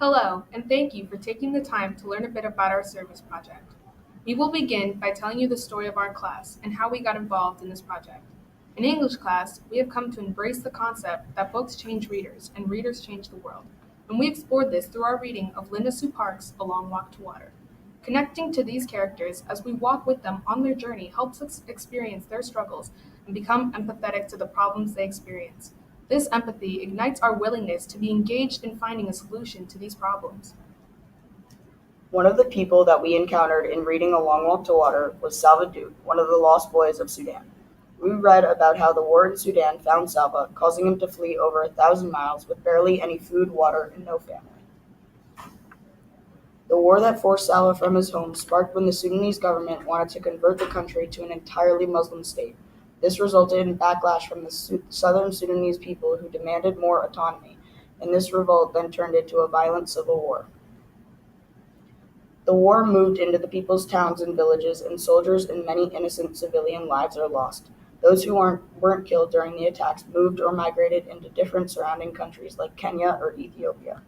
Hello, and thank you for taking the time to learn a bit about our service project. We will begin by telling you the story of our class and how we got involved in this project. In English class, we have come to embrace the concept that books change readers and readers change the world, and we explored this through our reading of Linda Sue Park's A Long Walk to Water. Connecting to these characters as we walk with them on their journey helps us experience their struggles and become empathetic to the problems they experience. This empathy ignites our willingness to be engaged in finding a solution to these problems. One of the people that we encountered in reading A Long Walk to Water was Salva Duke, one of the lost boys of Sudan. We read about how the war in Sudan found Salva, causing him to flee over 1,000 miles with barely any food, water, and no family. The war that forced Salva from his home sparked when the Sudanese government wanted to convert the country to an entirely Muslim state. This resulted in backlash from the southern Sudanese people who demanded more autonomy, and this revolt then turned into a violent civil war. The war moved into the people's towns and villages, and soldiers and many innocent civilian lives are lost. Those who weren't killed during the attacks moved or migrated into different surrounding countries like Kenya or Ethiopia.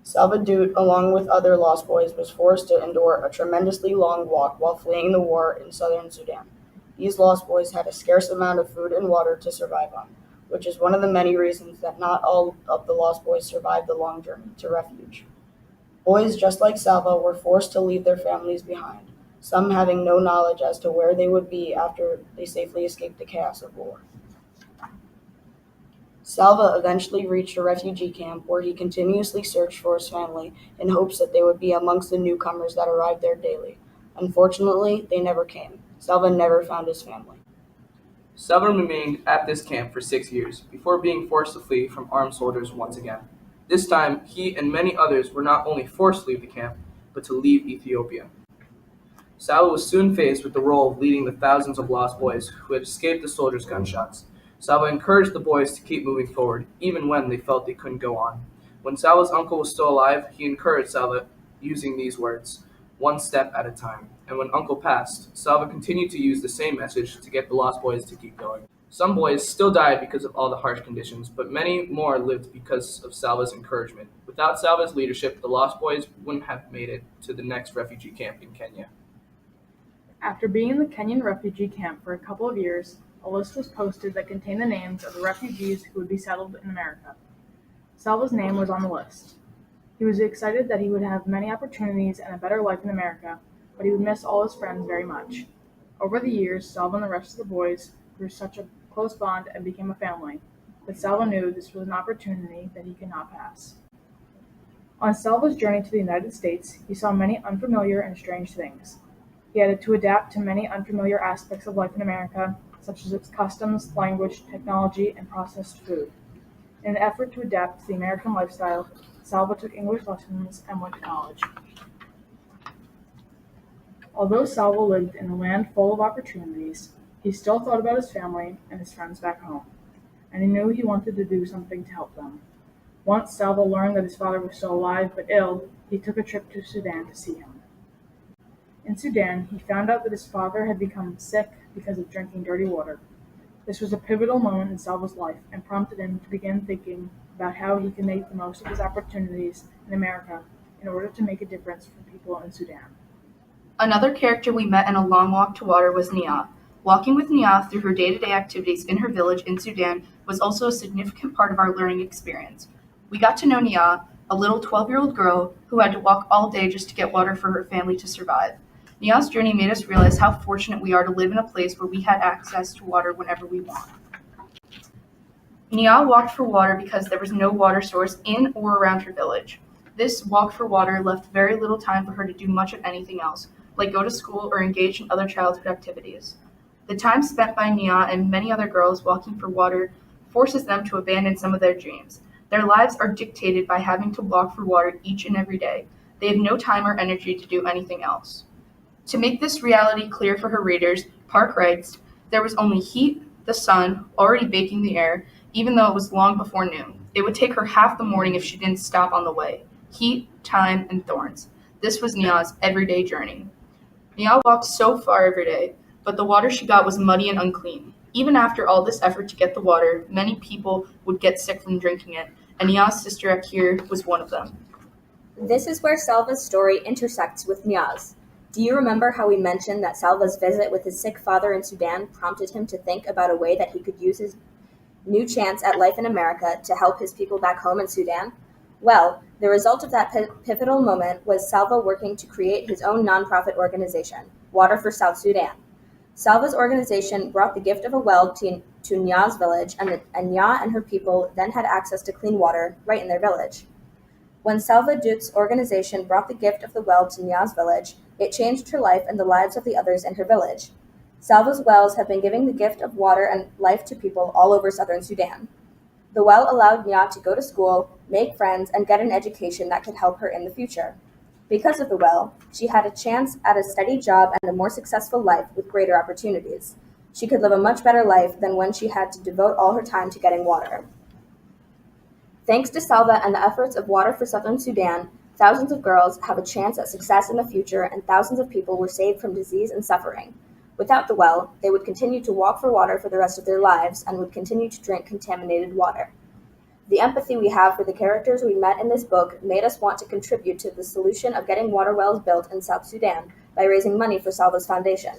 Salva Dude, along with other lost boys, was forced to endure a tremendously long walk while fleeing the war in southern Sudan. These lost boys had a scarce amount of food and water to survive on, which is one of the many reasons that not all of the lost boys survived the long journey to refuge. Boys just like Salva were forced to leave their families behind, some having no knowledge as to where they would be after they safely escaped the chaos of war. Salva eventually reached a refugee camp where he continuously searched for his family in hopes that they would be amongst the newcomers that arrived there daily. Unfortunately, they never came. Salva never found his family. Salva remained at this camp for 6 years before being forced to flee from armed soldiers once again. This time, he and many others were not only forced to leave the camp, but to leave Ethiopia. Salva was soon faced with the role of leading the thousands of lost boys who had escaped the soldiers' gunshots. Salva encouraged the boys to keep moving forward, even when they felt they couldn't go on. When Salva's uncle was still alive, he encouraged Salva using these words, one step at a time. And when Uncle passed, Salva continued to use the same message to get the lost boys to keep going. Some boys still died because of all the harsh conditions, but many more lived because of Salva's encouragement. Without Salva's leadership, the lost boys wouldn't have made it to the next refugee camp in Kenya. After being in the Kenyan refugee camp for a couple of years, a list was posted that contained the names of the refugees who would be settled in America. Salva's name was on the list. He was excited that he would have many opportunities and a better life in America, but he would miss all his friends very much. Over the years, Salva and the rest of the boys grew such a close bond and became a family, but Salva knew this was an opportunity that he could not pass. On Salva's journey to the United States, he saw many unfamiliar and strange things. He had to adapt to many unfamiliar aspects of life in America, such as its customs, language, technology, and processed food. In an effort to adapt to the American lifestyle, Salva took English lessons and went to college. Although Salva lived in a land full of opportunities, he still thought about his family and his friends back home, and he knew he wanted to do something to help them. Once Salva learned that his father was still alive but ill, he took a trip to Sudan to see him. In Sudan, he found out that his father had become sick because of drinking dirty water. This was a pivotal moment in Salva's life and prompted him to begin thinking about how he could make the most of his opportunities in America in order to make a difference for people in Sudan. Another character we met in A Long Walk to Water was Nia. Walking with Nia through her day-to-day activities in her village in Sudan was also a significant part of our learning experience. We got to know Nia, a little 12-year-old girl who had to walk all day just to get water for her family to survive. Nia's journey made us realize how fortunate we are to live in a place where we had access to water whenever we want. Nia walked for water because there was no water source in or around her village. This walk for water left very little time for her to do much of anything else, like go to school or engage in other childhood activities. The time spent by Nia and many other girls walking for water forces them to abandon some of their dreams. Their lives are dictated by having to walk for water each and every day. They have no time or energy to do anything else. To make this reality clear for her readers, Park writes, there was only heat, the sun, already baking the air, even though it was long before noon. It would take her half the morning if she didn't stop on the way. Heat, time, and thorns. This was Nia's everyday journey. Nia walked so far every day, but the water she got was muddy and unclean. Even after all this effort to get the water, many people would get sick from drinking it, and Nya's sister Akir was one of them. This is where Salva's story intersects with Nya's. Do you remember how we mentioned that Salva's visit with his sick father in Sudan prompted him to think about a way that he could use his new chance at life in America to help his people back home in Sudan? Well, the result of that pivotal moment was Salva working to create his own nonprofit organization, Water for South Sudan. Salva's organization brought the gift of a well to Nya's village, and Nya and her people then had access to clean water right in their village. When Salva Duke's organization brought the gift of the well to Nya's village, it changed her life and the lives of the others in her village. Salva's wells have been giving the gift of water and life to people all over southern Sudan. The well allowed Nya to go to school, make friends, and get an education that could help her in the future. Because of the well, she had a chance at a steady job and a more successful life with greater opportunities. She could live a much better life than when she had to devote all her time to getting water. Thanks to Salva and the efforts of Water for Southern Sudan, thousands of girls have a chance at success in the future, and thousands of people were saved from disease and suffering. Without the well, they would continue to walk for water for the rest of their lives and would continue to drink contaminated water. The empathy we have for the characters we met in this book made us want to contribute to the solution of getting water wells built in South Sudan by raising money for Salva's foundation.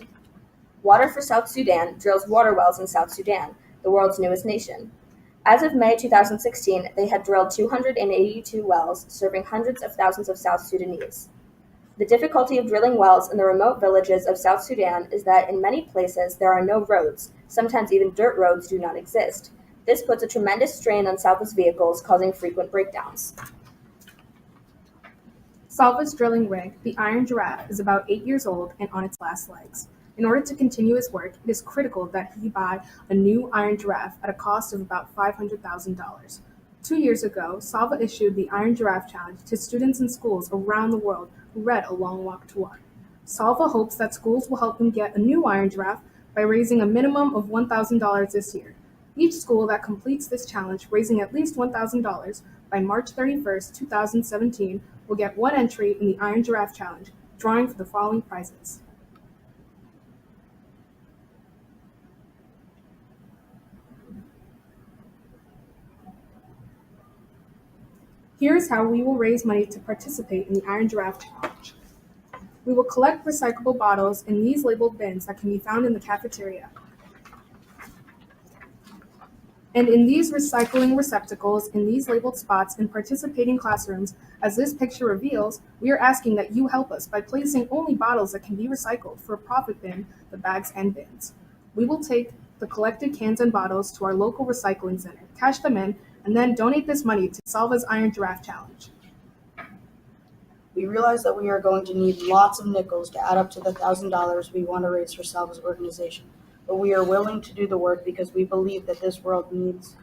Water for South Sudan drills water wells in South Sudan, the world's newest nation. As of May 2016, they had drilled 282 wells, serving hundreds of thousands of South Sudanese. The difficulty of drilling wells in the remote villages of South Sudan is that in many places there are no roads, sometimes even dirt roads do not exist. This puts a tremendous strain on Salva's vehicles, causing frequent breakdowns. Salva's drilling rig, the Iron Giraffe, is about 8 years old and on its last legs. In order to continue his work, it is critical that he buy a new Iron Giraffe at a cost of about $500,000. 2 years ago, Salva issued the Iron Giraffe Challenge to students in schools around the world who read A Long Walk to Water. Salva hopes that schools will help him get a new Iron Giraffe by raising a minimum of $1,000 this year. Each school that completes this challenge, raising at least $1,000 by March 31st, 2017, will get one entry in the Iron Giraffe Challenge, drawing for the following prizes. Here's how we will raise money to participate in the Iron Giraffe Challenge. We will collect recyclable bottles in these labeled bins that can be found in the cafeteria. And in these recycling receptacles, in these labeled spots in participating classrooms, as this picture reveals, we are asking that you help us by placing only bottles that can be recycled for a profit bin, the bags and bins. We will take the collected cans and bottles to our local recycling center, cash them in, and then donate this money to Salva's Iron Giraffe Challenge. We realize that we are going to need lots of nickels to add up to the $1,000 we want to raise for Salva's organization, but we are willing to do the work because we believe that this world needs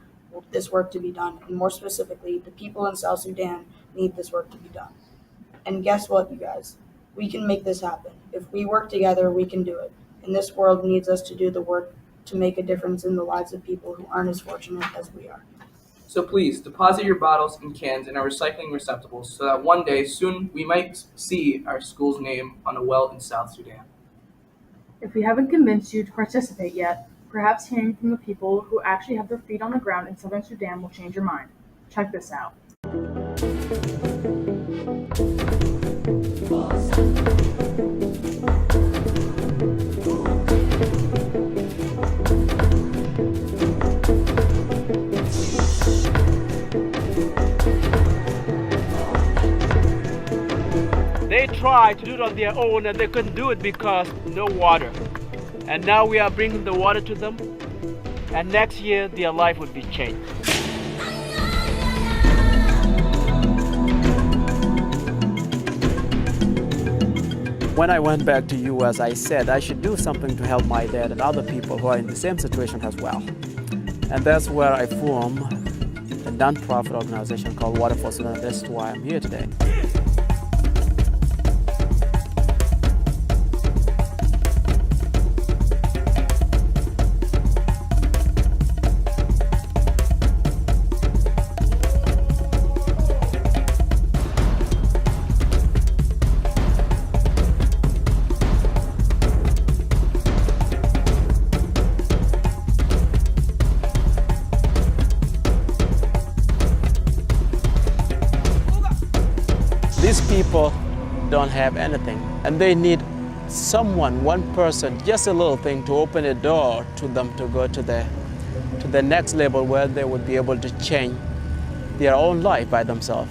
this work to be done, and more specifically, the people in South Sudan need this work to be done. And guess what, you guys? We can make this happen. If we work together, we can do it, and this world needs us to do the work to make a difference in the lives of people who aren't as fortunate as we are. So please deposit your bottles and cans in our recycling receptacles so that one day soon we might see our school's name on a well in South Sudan. If we haven't convinced you to participate yet, perhaps hearing from the people who actually have their feet on the ground in southern Sudan will change your mind. Check this out. They tried to do it on their own and they couldn't do it because no water. And now we are bringing the water to them, and next year their life would be changed. When I went back to US, I said I should do something to help my dad and other people who are in the same situation as well. And that's where I formed a non-profit organization called Water for Sudan. That's why I'm here today. These people don't have anything, and they need someone, one person, just a little thing to open a door to them to go to the next level where they would be able to change their own life by themselves.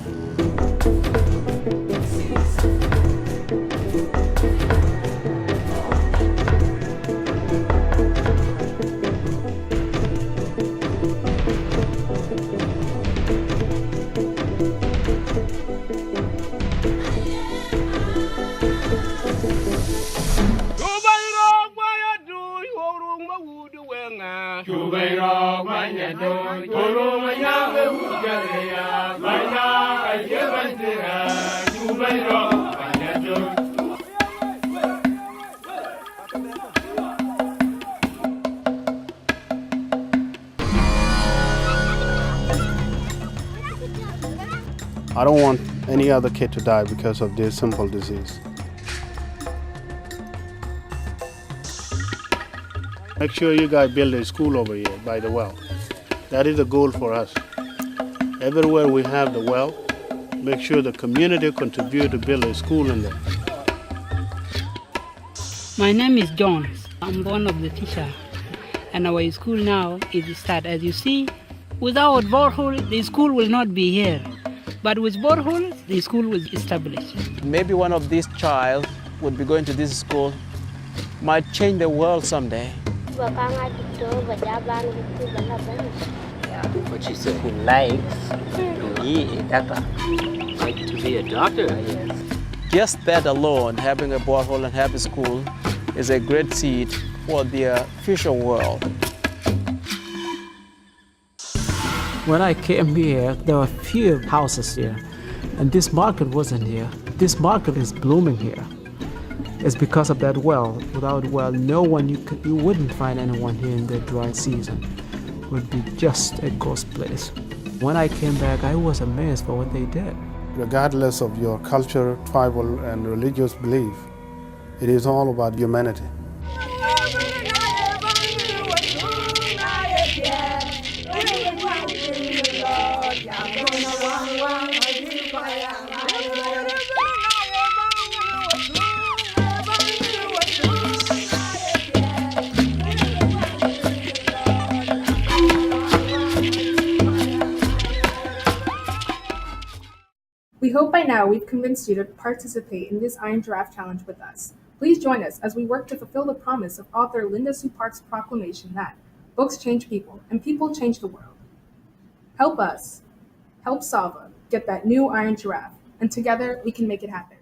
I don't want any other kid to die because of this simple disease. Make sure you guys build a school over here by the well. That is the goal for us. Everywhere we have the well, make sure the community contribute to build a school in there. My name is John. I'm one of the teachers, and our school now is start. As you see, without borehole, the school will not be here. But with borehole, the school was established. Maybe one of these child would be going to this school, might change the world someday. What she said, he likes to be a doctor. Like to be a doctor? Yes. Just that alone, having a borehole and have a school, is a great seed for their future world. When I came here, there were few houses here, and this market wasn't here. This market is blooming here. It's because of that well. Without well, no one, you wouldn't find anyone here in the dry season. It would be just a ghost place. When I came back, I was amazed for what they did. Regardless of your culture, tribal, and religious belief, it is all about humanity. We hope by now we've convinced you to participate in this Iron Giraffe Challenge with us. Please join us as we work to fulfill the promise of author Linda Sue Park's proclamation that books change people and people change the world. Help us, help Salva get that new Iron Giraffe, and together we can make it happen.